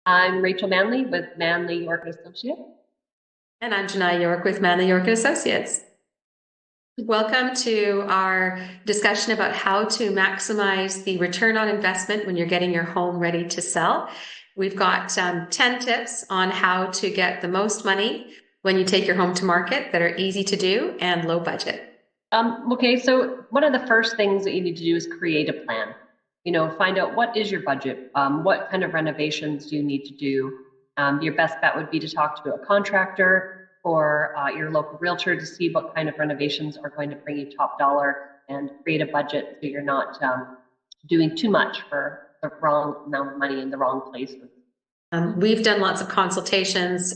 I'm Rachel Manley with Manley York and Associates. And I'm Janai York with Manley York and Associates. Welcome to our discussion about how to maximize the return on investment when you're getting your home ready to sell. We've got 10 tips on how to get the most money when you take your home to market that are easy to do and low budget. Okay, so one of the first things that you need to do is create a plan. Find out what is your budget, what kind of renovations do you need to do. Your best bet would be to talk to a contractor or your local realtor to see what kind of renovations are going to bring you top dollar and create a budget so you're not doing too much for the wrong amount of money in the wrong places. We've done lots of consultations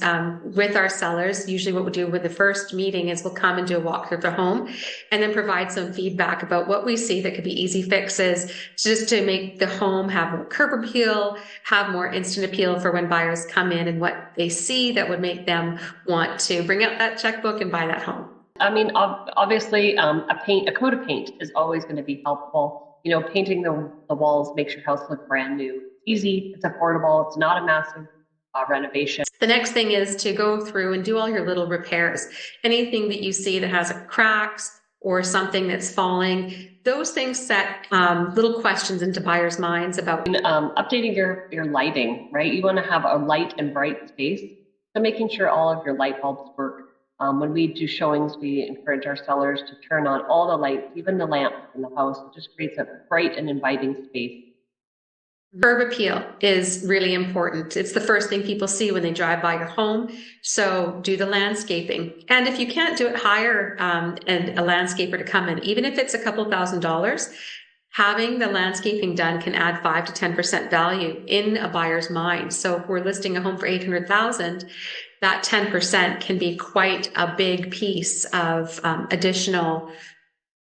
with our sellers. Usually what we'll do with the first meeting is we'll come and do a walkthrough of the home and then provide some feedback about what we see that could be easy fixes just to make the home have more curb appeal, have more instant appeal for when buyers come in and what they see that would make them want to bring out that checkbook and buy that home. I mean, obviously, a coat of paint is always going to be helpful. Painting the walls makes your house look brand new. Easy, it's affordable, it's not a massive renovation. The next thing is to go through and do all your little repairs. Anything that you see that has cracks or something that's falling, those things set little questions into buyers' minds about updating your lighting, right? You want to have a light and bright space. So making sure all of your light bulbs work. When we do showings, we encourage our sellers to turn on all the lights, even the lamps in the house. It just creates a bright and inviting space. Curb appeal is really important. It's the first thing people see when they drive by your home. So do the landscaping. And if you can't do it, hire a landscaper to come in. Even if it's a couple $1,000s, having the landscaping done can add 5 to 10% value in a buyer's mind. So if we're listing a home for $800,000, that 10% can be quite a big piece of additional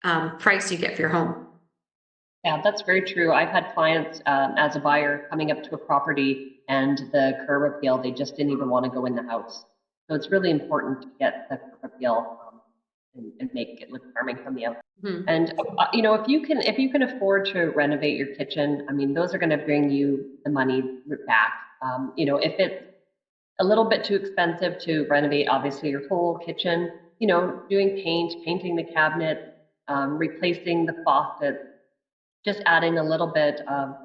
price you get for your home. Yeah, that's very true. I've had clients as a buyer coming up to a property and the curb appeal, they just didn't even want to go in the house. So it's really important to get the curb appeal and make it look charming from the outside. Mm-hmm. And if you can afford to renovate your kitchen, I mean, those are going to bring you the money back. If it's a little bit too expensive to renovate, obviously your whole kitchen, doing painting the cabinet, replacing the faucet, just adding a little bit of,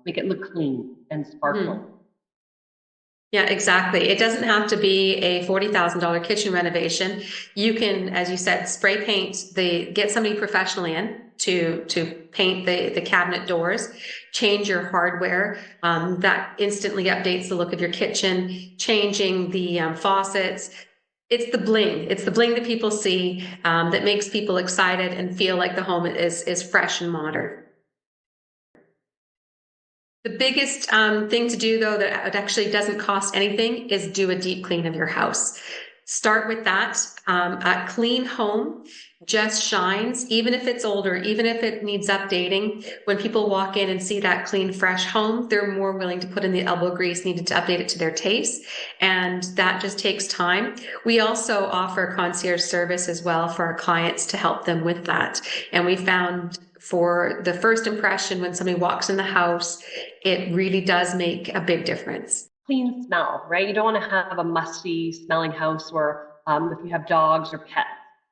make it look clean and sparkling. Mm-hmm. Yeah, exactly. It doesn't have to be a $40,000 kitchen renovation. You can, as you said, spray paint get somebody professional in to paint the cabinet doors, change your hardware. That instantly updates the look of your kitchen, changing the faucets. It's the bling. It's the bling that people see that makes people excited and feel like the home is fresh and modern. The biggest thing to do, though, that actually doesn't cost anything is do a deep clean of your house. Start with that. A clean home just shines, even if it's older, even if it needs updating. When people walk in and see that clean, fresh home, they're more willing to put in the elbow grease needed to update it to their taste. And that just takes time. We also offer concierge service as well for our clients to help them with that. And we found for the first impression, when somebody walks in the house, it really does make a big difference. Clean smell, right? You don't want to have a musty smelling house, or if you have dogs or pets,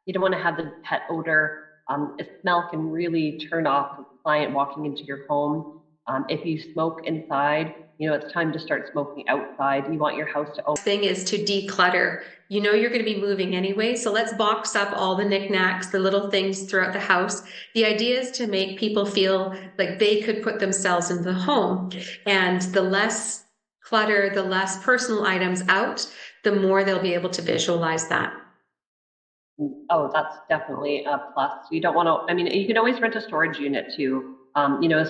you don't want to have the pet odor. A smell can really turn off a client walking into your home. If you smoke inside, it's time to start smoking outside. You want your house to open. The thing is to declutter. You're going to be moving anyway, so let's box up all the knickknacks, the little things throughout the house. The idea is to make people feel like they could put themselves in the home, and the less clutter, the less personal items out, the more they'll be able to visualize that. Oh, that's definitely a plus. You don't want to, I mean, you can always rent a storage unit too.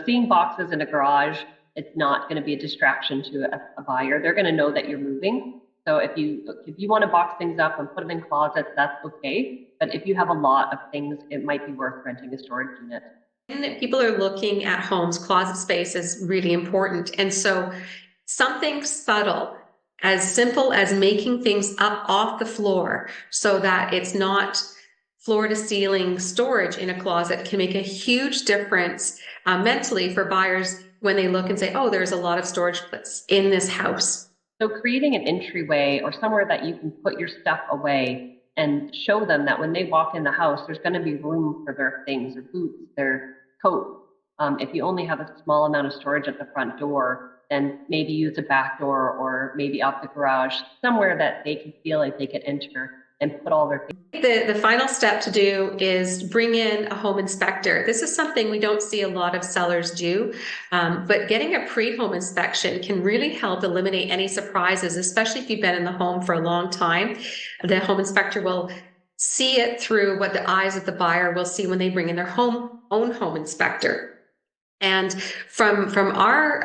Seeing boxes in a garage, it's not going to be a distraction to a buyer. They're going to know that you're moving. So if you want to box things up and put them in closets, that's okay. But if you have a lot of things, it might be worth renting a storage unit. And people are looking at homes, closet space is really important. And so something subtle, as simple as making things up off the floor so that it's not floor to ceiling storage in a closet can make a huge difference mentally for buyers when they look and say, oh, there's a lot of storage in this house. So creating an entryway or somewhere that you can put your stuff away and show them that when they walk in the house, there's going to be room for their things, their boots, their coat. If you only have a small amount of storage at the front door, then maybe use a back door or maybe out the garage, somewhere that they can feel like they can enter and put all their things. The final step to do is bring in a home inspector. This is something we don't see a lot of sellers do, but getting a pre-home inspection can really help eliminate any surprises, especially if you've been in the home for a long time. The home inspector will see it through what the eyes of the buyer will see when they bring in their own home inspector. And from our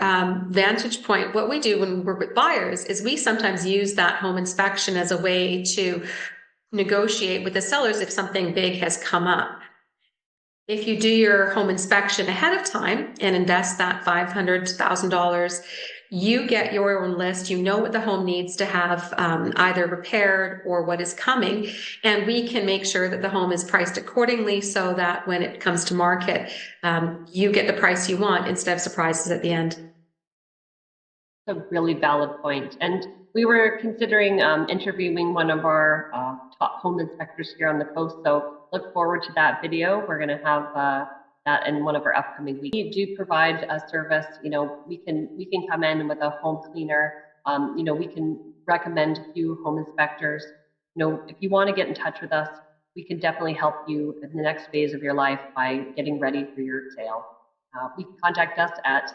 vantage point, what we do when we work with buyers is we sometimes use that home inspection as a way to negotiate with the sellers if something big has come up. If you do your home inspection ahead of time and invest that $500 to $1,000, you get your own list. You know what the home needs to have either repaired or what is coming. And we can make sure that the home is priced accordingly so that when it comes to market, you get the price you want instead of surprises at the end. A really valid point. And we were considering interviewing one of our top home inspectors here on the coast. So look forward to that video. We're going to have that in one of our upcoming weeks. We do provide a service. You know, we can come in with a home cleaner. You know, we can recommend a few home inspectors. You know, if you want to get in touch with us, we can definitely help you in the next phase of your life by getting ready for your sale. You can contact us at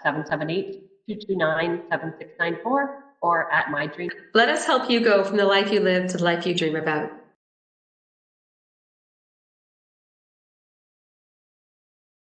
778-229-7694 or at My Dream. Let us help you go from the life you live to the life you dream about.